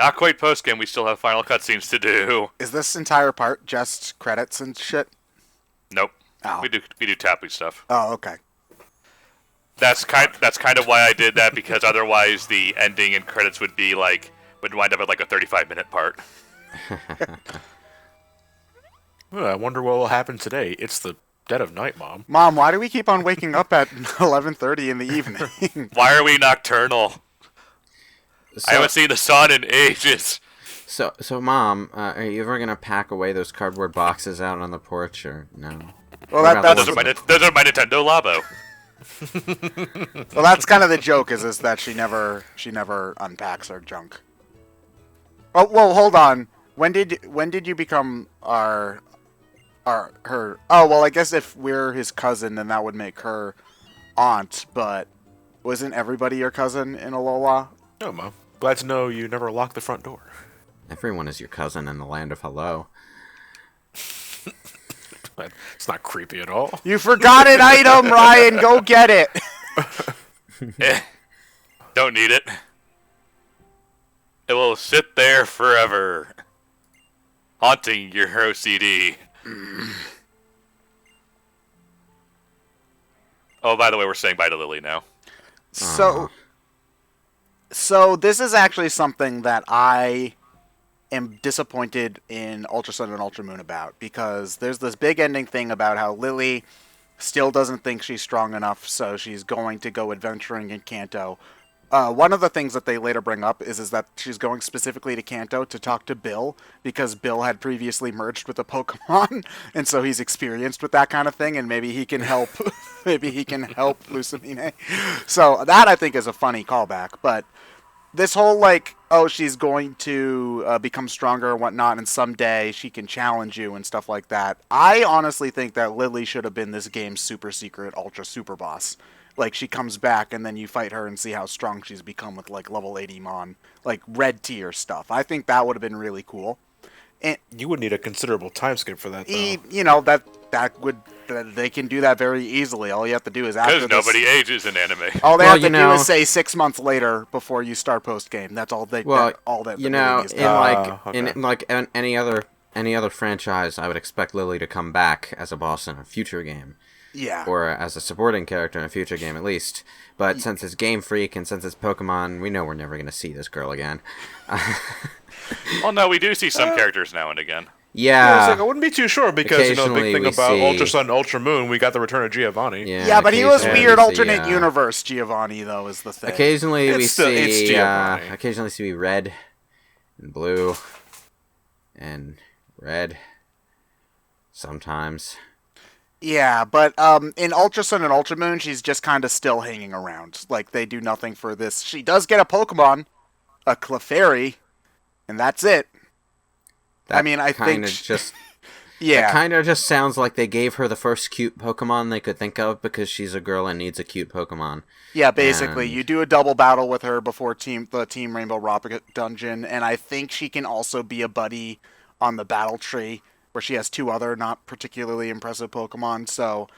Not quite post-game, we still have final cutscenes to do. Is this entire part just credits and shit? Nope. Oh. We do Tapu stuff. Oh, okay. That's kind of why I did that, because otherwise the ending and credits would wind up at like a 35-minute part. Well, I wonder what will happen today. It's the dead of night, Mom. Mom, why do we keep on waking up at 11:30 in the evening? Why are we nocturnal? I haven't seen the sun in ages. So, Mom, are you ever gonna pack away those cardboard boxes out on the porch, or no? Well, Those are my Nintendo Labo. Well, that's kind of the joke, is that she never unpacks her junk. Oh, well, hold on. When did you become her? Oh, well, I guess if we're his cousin, then that would make her aunt. But wasn't everybody your cousin in Alola? No, Mom. Glad to know you never locked the front door. Everyone is your cousin in the land of hello. It's not creepy at all. You forgot an item, Ryan. Go get it. Don't need it. It will sit there forever, haunting your OCD. Oh, by the way, we're saying bye to Lillie now. So this is actually something that I am disappointed in Ultra Sun and Ultra Moon about, because there's this big ending thing about how Lillie still doesn't think she's strong enough, so she's going to go adventuring in Kanto. One of the things that they later bring up is that she's going specifically to Kanto to talk to Bill, because Bill had previously merged with a Pokemon, and so he's experienced with that kind of thing, and maybe he can help. Maybe he can help Lucamine. So that, I think, is a funny callback. But this whole, like, oh, she's going to become stronger and whatnot, and someday she can challenge you and stuff like that. I honestly think that Lillie should have been this game's super secret ultra super boss. Like, she comes back and then you fight her and see how strong she's become with, like, level 80 Mon. Like, red tier stuff. I think that would have been really cool. And you would need a considerable time skip for that, though. You know, they can do that very easily. All you have to do is after Because nobody ages in anime. All they have to do is say 6 months later before you start post game. That's all they. Well, all that you know, okay. in like any other franchise, I would expect Lillie to come back as a boss in a future game. Yeah. Or as a supporting character in a future game, at least. But since it's Game Freak and since it's Pokemon, we know we're never going to see this girl again. Well, no, we do see some characters now and again. Yeah. I wouldn't be too sure, because, you know, the big thing about see... Ultra Sun, Ultra Moon, we got the return of Giovanni. Yeah, but he was weird alternate universe Giovanni, though, is the thing. Occasionally we see Giovanni. red and blue and red sometimes. Yeah, but in Ultra Sun and Ultra Moon, she's just kind of still hanging around. Like, they do nothing for this. She does get a Pokemon, a Clefairy, and that's it. I mean, I think... Yeah. That kind of just sounds like they gave her the first cute Pokemon they could think of because she's a girl and needs a cute Pokemon. Yeah, basically. You do a double battle with her before the Team Rainbow Rocket dungeon, and I think she can also be a buddy on the battle tree, where she has two other not particularly impressive Pokemon. So,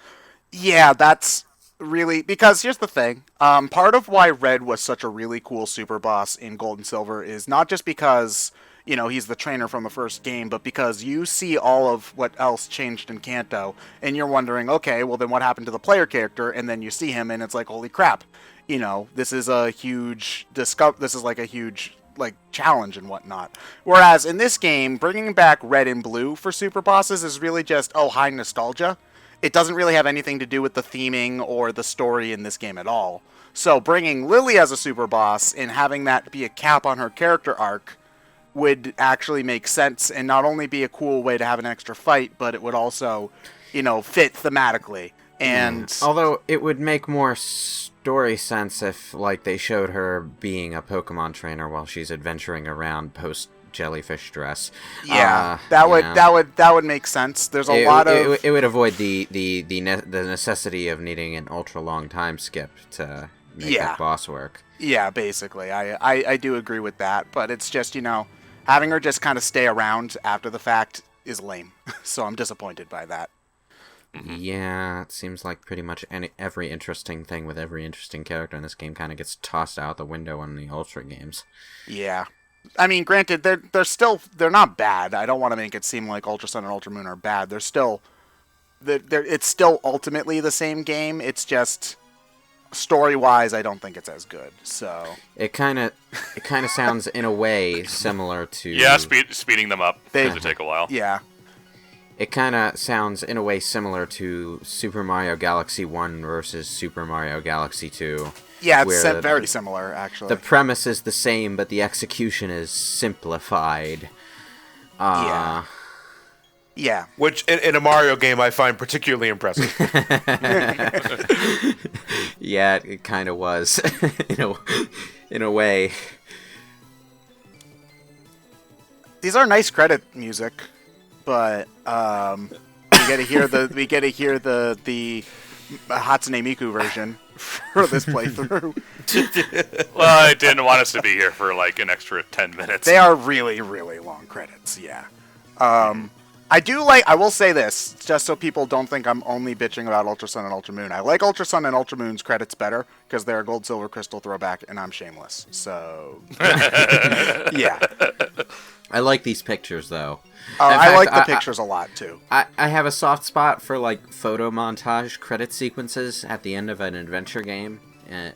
yeah, that's really... Because here's the thing. Part of why Red was such a really cool super boss in Gold and Silver is not just because, you know, he's the trainer from the first game, but because you see all of what else changed in Kanto, and you're wondering, okay, well then what happened to the player character? And then you see him, and it's like, holy crap. You know, this is a huge... This is like a huge... like challenge and whatnot. Whereas in this game, bringing back Red and Blue for super bosses is really just, oh, high nostalgia. It doesn't really have anything to do with the theming or the story in this game at all. So bringing Lillie as a super boss and having that be a cap on her character arc would actually make sense, and not only be a cool way to have an extra fight, but it would also, you know, fit thematically. And although it would make more story sense if, like, they showed her being a Pokemon trainer while she's adventuring around post jellyfish dress. Yeah, that would make sense. There's a lot of it would avoid the necessity of needing an ultra long time skip to make that boss work. Yeah, basically, I do agree with that, but it's just, you know, having her just kind of stay around after the fact is lame. So I'm disappointed by that. Yeah, it seems like pretty much every interesting thing with every interesting character in this game kind of gets tossed out the window in the Ultra games. Yeah. I mean, granted, they're not bad. I don't want to make it seem like Ultra Sun and Ultra Moon are bad. It's still ultimately the same game. It's just story-wise, I don't think it's as good. So It kind of sounds in a way similar to Yeah, speeding them up because it take a while. yeah, It kind of sounds in a way similar to Super Mario Galaxy 1 versus Super Mario Galaxy 2. yeah, it's where very similar actually. The premise is the same, but the execution is simplified. Yeah. Which, in a Mario game, I find particularly impressive. Yeah, it kind of was, in a way. These are nice credit music, but we get to hear the Hatsune Miku version for this playthrough. Well, I didn't want us to be here for like an extra 10 minutes. They are really, really long credits, yeah. I will say this, just so people don't think I'm only bitching about Ultra Sun and Ultra Moon. I like Ultra Sun and Ultra Moon's credits better, because they're a Gold, Silver, Crystal throwback, and I'm shameless. So, yeah. I like these pictures, though. I like the pictures a lot, too. I have a soft spot for, like, photo montage credit sequences at the end of an adventure game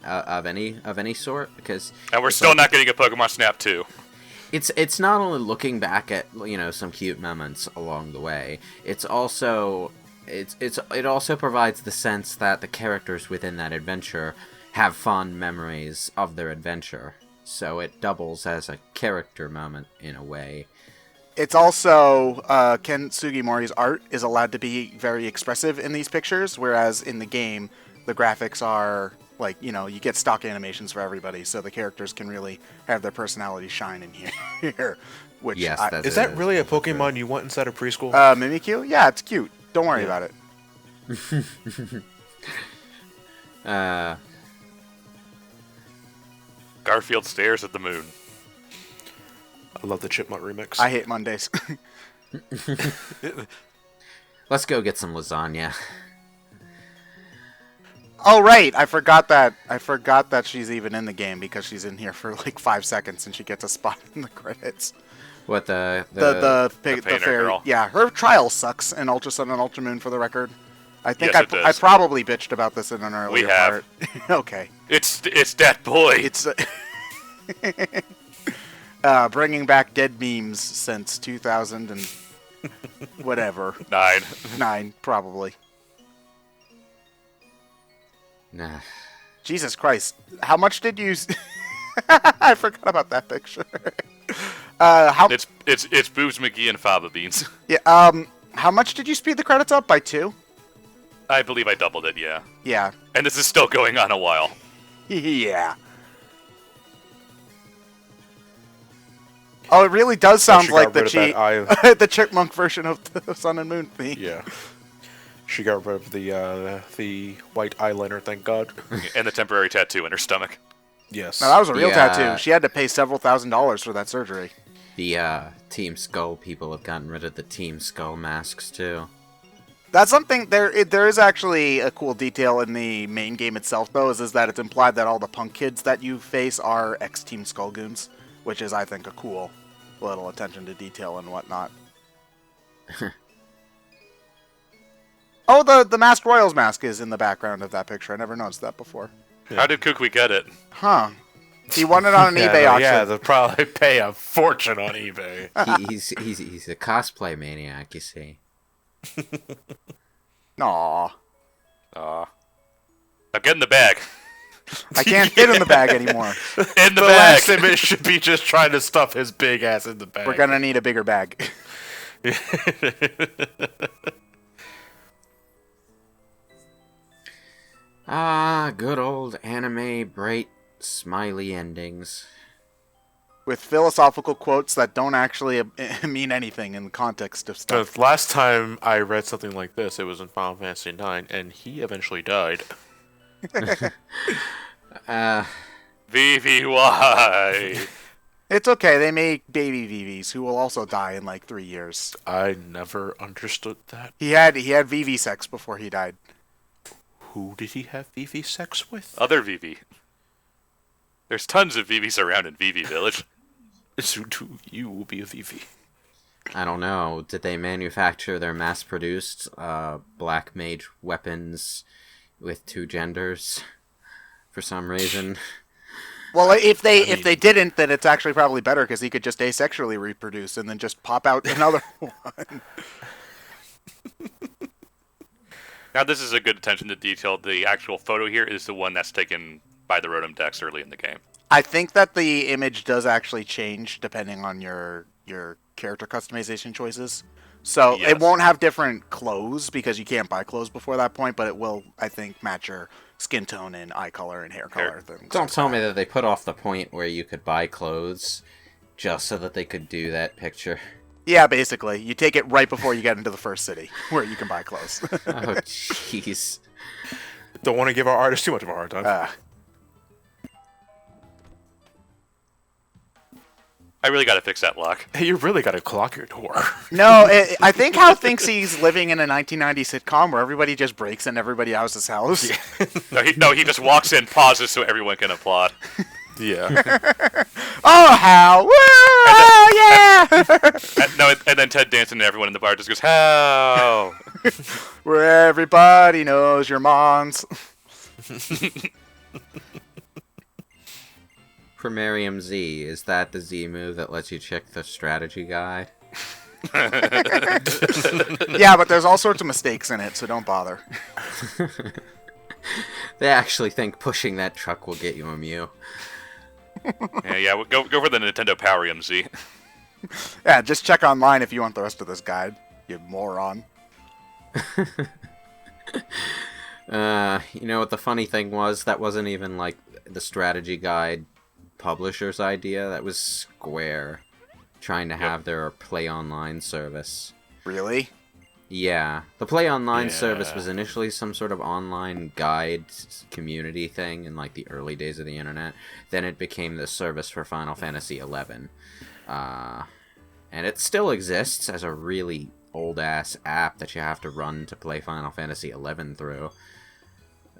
of any sort, because... And we're still not getting a Pokemon Snap 2. It's not only looking back at, some cute moments along the way. It also provides the sense that the characters within that adventure have fond memories of their adventure. So it doubles as a character moment in a way. It's also Ken Sugimori's art is allowed to be very expressive in these pictures, whereas in the game the graphics are like, you get stock animations for everybody, so the characters can really have their personality shine in here. Which yes, is that really a Pokemon you want inside of preschool? Mimikyu? Yeah, it's cute. Don't worry about it. Garfield stares at the moon. I love the Chipmunk remix. I hate Mondays. Let's go get some lasagna. Oh right, I forgot that she's even in the game because she's in here for like 5 seconds and she gets a spot in the credits. What the painter fairy girl. Yeah, her trial sucks in Ultra Sun and Ultra Moon for the record. I think Yes, it does. I probably bitched about this in an earlier We have. part. Okay. It's that boy. It's bringing back dead memes since 2000 and whatever. 9 probably. Nah. Jesus Christ. How much did you... I forgot about that picture. It's Boobs McGee and Faba Beans. Yeah, how much did you speed the credits up? By 2? I believe I doubled it, yeah. Yeah. And this is still going on a while. Yeah. Oh, it really does sound like the Chipmunk version of the Sun and Moon theme. Yeah. She got rid of the white eyeliner, thank God. And the temporary tattoo in her stomach. Yes. Now, that was a real tattoo. She had to pay several $1,000s for that surgery. The Team Skull people have gotten rid of the Team Skull masks, too. That's something, there is actually a cool detail in the main game itself, though, is that it's implied that all the punk kids that you face are ex-Team Skull goons, which is, I think, a cool little attention to detail and whatnot. Oh, the Masked Royals mask is in the background of that picture. I never noticed that before. Yeah. How did Kukui get it? Huh. He won it on an eBay auction. Yeah, they'll probably pay a fortune on eBay. He's a cosplay maniac, you see. Aww. Now get in the bag. I can't fit in the bag anymore. In the bag. Last image should be just trying to stuff his big ass in the bag. We're gonna need a bigger bag. Good old anime, bright, smiley endings. With philosophical quotes that don't actually mean anything in the context of stuff. The last time I read something like this, it was in Final Fantasy IX, and he eventually died. VVY. It's okay, they make baby VVs who will also die in like 3 years. I never understood that. He had VV sex before he died. Who did he have VV sex with? Other VV. There's tons of VVs around in VV Village. You will be a Vivi. I don't know. Did they manufacture their mass-produced black mage weapons with 2 genders for some reason? Well, if they didn't, then it's actually probably better because he could just asexually reproduce and then just pop out another one. Now, this is a good attention to detail. The actual photo here is the one that's taken by the Rotom decks early in the game. I think that the image does actually change depending on your character customization choices. So Yes. it won't have different clothes because you can't buy clothes before that point, but it will, I think, match your skin tone and eye color and hair color. Things Don't like tell that. me that they put off the point where you could buy clothes just so that they could do that picture. Yeah, basically. You take it right before you get into the first city where you can buy clothes. Oh, jeez. Don't want to give our artists too much of a hard time. I really got to fix that lock. Hey, you really got to clock your door. No, I think Hal thinks he's living in a 1990 sitcom where everybody just breaks in everybody else's house. No, he just walks in, pauses so everyone can applaud. Yeah. Oh, Hal! Woo! Oh, yeah! And then Ted Danson and everyone in the bar just goes, "How?" Where everybody knows your moms. Primarium Z, is that the Z move that lets you check the strategy guide? Yeah, but there's all sorts of mistakes in it, so don't bother. They actually think pushing that truck will get you a Mew. Yeah, go for the Nintendo Power MZ. Yeah, just check online if you want the rest of this guide, you moron. You know what the funny thing was? That wasn't even, like, the strategy guide publisher's idea. That was Square trying to have their Play Online service. Really? Yeah. The Play Online service Yeah. was initially some sort of online guide community thing in, like, the early days of the internet. Then it became the service for Final Fantasy XI. And it still exists as a really old-ass app that you have to run to play Final Fantasy XI through.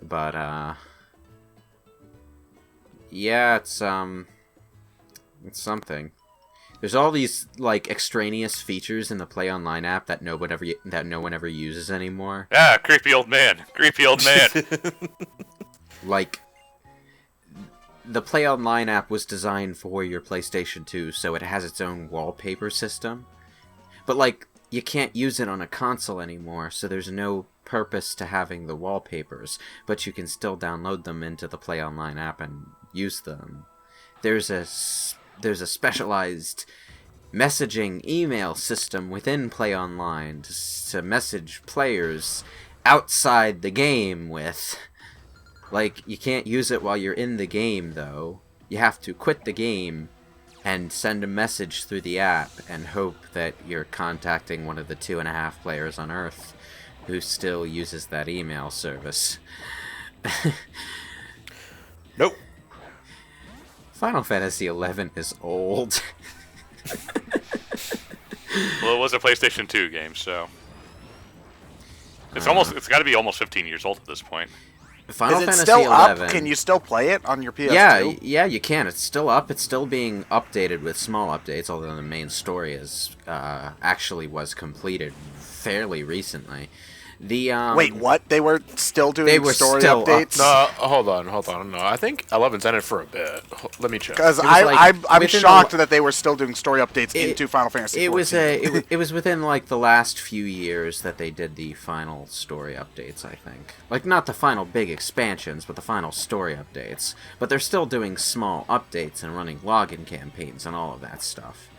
But, yeah, it's something. There's all these, like, extraneous features in the Play Online app that no one ever uses anymore. Ah, creepy old man. Creepy old man. Like, the Play Online app was designed for your PlayStation 2, so it has its own wallpaper system. But, like, you can't use it on a console anymore, so there's no purpose to having the wallpapers, but you can still download them into the Play Online app and use them. There's a specialized messaging email system within Play Online to message players outside the game with. Like, you can't use it while you're in the game, though. You have to quit the game and send a message through the app and hope that you're contacting one of the 2.5 players on Earth who still uses that email service. Nope. Final Fantasy XI is old. Well, it was a PlayStation 2 game, so it's got to be almost 15 years old at this point. Final Is it Fantasy still XI. up? Can you still play it on your PS2? Yeah, you can. It's still up. It's still being updated with small updates, although the main story is actually was completed fairly recently. The Wait, what? They were still doing They were story still updates? No, hold on. No, I think 11's in it for a bit. Let me check. Because It was like I'm within shocked the- that they were still doing story updates into Final Fantasy It was 14. it was within like the last few years that they did the final story updates, I think. Like not the final big expansions, but the final story updates. But they're still doing small updates and running login campaigns and all of that stuff.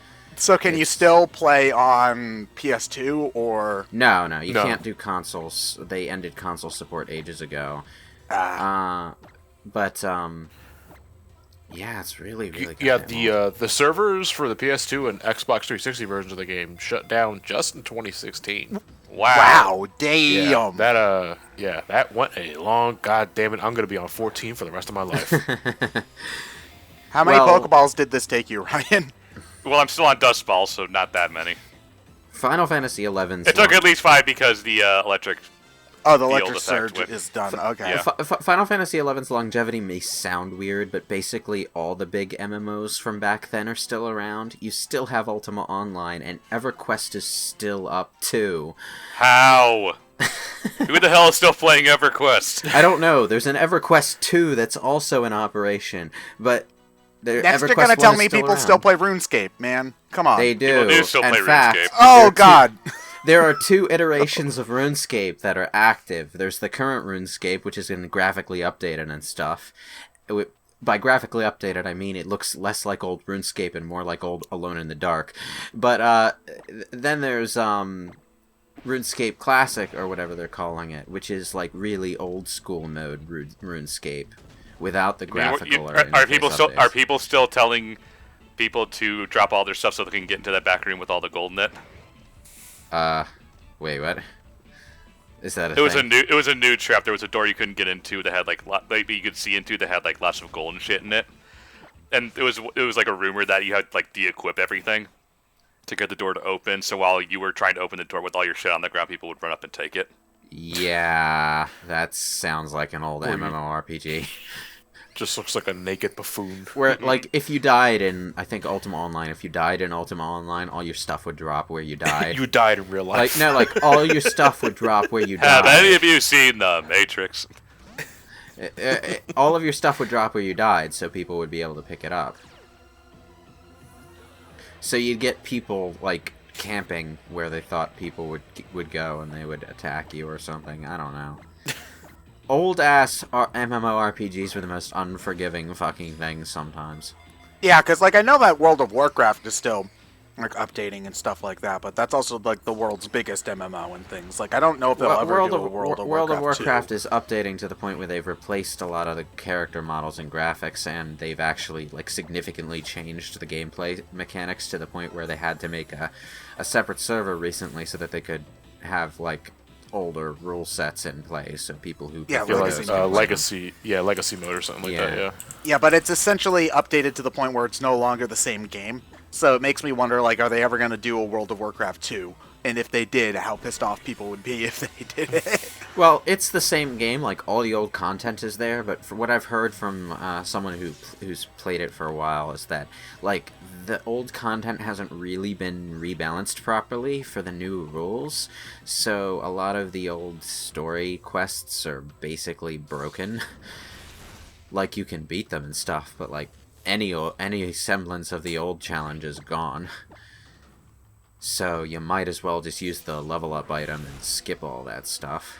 So can you still play on PS2 or... No, you No. can't do consoles. They ended console support ages ago. Ah. But yeah, it's really Yeah, goddamn old. the servers for the PS2 and Xbox 360 versions of the game shut down just in 2016. Wow, damn. That went a long goddamn it. I'm gonna be on 14 for the rest of my life. How many Well- Pokeballs did this take you, Ryan? Well, I'm still on Dust Ball, so not that many. Final Fantasy XI's It took at least 5 because the electric Oh, the field electric effect surge with- is done. Okay. Yeah. Final Fantasy XI's longevity may sound weird, but basically all the big MMOs from back then are still around. You still have Ultima Online, and EverQuest is still up too. How? Who the hell is still playing EverQuest? I don't know. There's an EverQuest 2 that's also in operation, but Next, you're EverQuest gonna 1 tell is me still people around. still play RuneScape, man. Come on. They do. People do still In play fact, RuneScape. Oh God. There are 2 iterations of RuneScape that are active. There's the current RuneScape, which is been graphically updated and stuff. By graphically updated, I mean it looks less like old RuneScape and more like old Alone in the Dark. But then there's RuneScape Classic, or whatever they're calling it, which is like really old school mode RuneScape without the graphical. Are people still telling people to drop all their stuff so they can get into that back room with all the gold in it? Wait, what? Is that a It thing? was a new trap. There was a door you couldn't get into that had like you could see into that had like lots of gold and shit in it. And it was like a rumor that you had to like de-equip everything to get the door to open. So while you were trying to open the door with all your shit on the ground, people would run up and take it. Yeah, that sounds like an old MMORPG. Just looks like a naked buffoon. Where, like, if you died in, I think, Ultima Online, all your stuff would drop where you died. You died in real life. Like, no, like, all your stuff would drop where you Have died. any of you seen The Matrix? All of your stuff would drop where you died, so people would be able to pick it up. So you'd get people, like, camping where they thought people would go, and they would attack you or something. I don't know. Old-ass MMORPGs were the most unforgiving fucking things sometimes. Yeah, because like I know that World of Warcraft is still like updating and stuff like that, but that's also like the world's biggest MMO and things. Like I don't know if they'll ever do a World of Warcraft 2. is updating to the point where they've replaced a lot of the character models and graphics, and they've actually like significantly changed the gameplay mechanics to the point where they had to make a separate server recently so that they could have like older rule sets in place, so people who Yeah, Yeah, Legacy like, legacy mode or something like that. Yeah. Yeah, but it's essentially updated to the point where it's no longer the same game. So it makes me wonder, like, are they ever going to do a World of Warcraft 2? And if they did, how pissed off people would be if they did it. Well, it's the same game, like all the old content is there, but for what I've heard from someone who's played it for a while is that like the old content hasn't really been rebalanced properly for the new rules, so a lot of the old story quests are basically broken. Like you can beat them and stuff, but like any semblance of the old challenge is gone. So you might as well just use the level up item and skip all that stuff.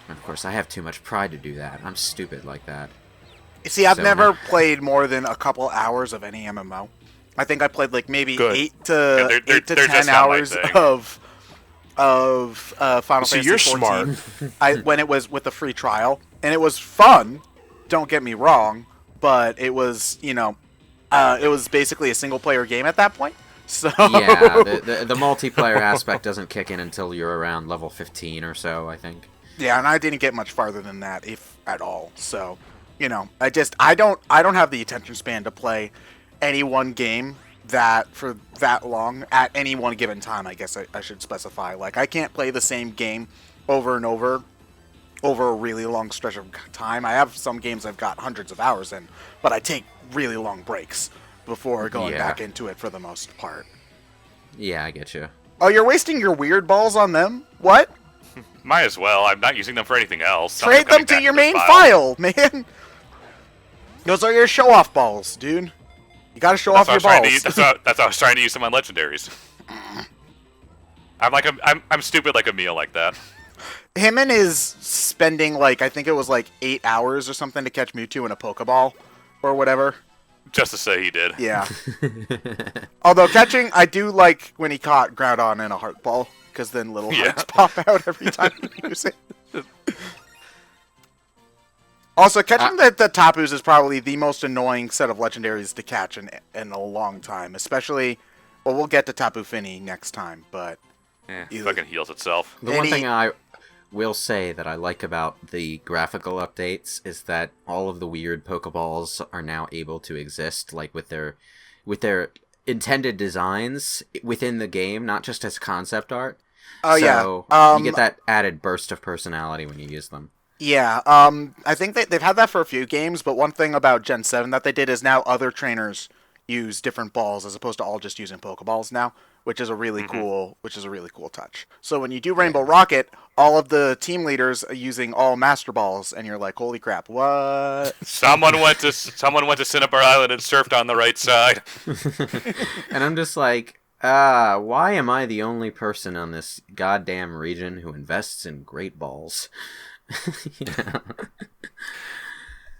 And of course, I have too much pride to do that. I'm stupid like that. You see, I've So never now- played more than a couple hours of any MMO. I think I played like maybe Good. 8 to Yeah, they're 10 just not my hours thing. of Final See, Fantasy you're 14. smart. When it was with the free trial, and it was fun. Don't get me wrong, but it was it was basically a single player game at that point. So Yeah, the multiplayer aspect doesn't kick in until you're around level 15 or so, I think. yeah, and I didn't get much farther than that, if at all. So I don't have the attention span to play any one game that for that long at any one given time. I guess I should specify. Like I can't play the same game over and over a really long stretch of time. I have some games I've got hundreds of hours in, but I take really long breaks before going Yeah. back into it for the most part. Yeah, I get you. Oh, you're wasting your weird balls on them? What? Might as well. I'm not using them for anything else. Trade them to your main file, man. Those are your show-off balls, dude. You gotta show off your balls. That's what I was trying to use in my legendaries. I'm stupid like a meal like that. Him and is spending like I think it was like 8 hours or something to catch Mewtwo in a Pokeball or whatever. Just to say he did. Yeah. Although catching, I do like when he caught Groudon in a Heart Ball, because then little Yeah. hearts pop out every time you use it. Also, catching the Tapus is probably the most annoying set of legendaries to catch in a long time. Especially, well, we'll get to Tapu Fini next time, but Yeah, Either- fucking heals itself. The one Any- thing I will say that I like about the graphical updates is that all of the weird Pokeballs are now able to exist, like with their intended designs within the game, not just as concept art. Oh So yeah. you get that added burst of personality when you use them. Yeah, I think they've had that for a few games, but one thing about Gen 7 that they did is now other trainers use different balls as opposed to all just using Pokeballs now, which is a really cool touch. So when you do Rainbow Yeah. Rocket, all of the team leaders are using all Master Balls, and you're like, holy crap, what? Someone went to Cinnabar Island and surfed on the right side. And I'm just like, why am I the only person on this goddamn region who invests in great balls? You know?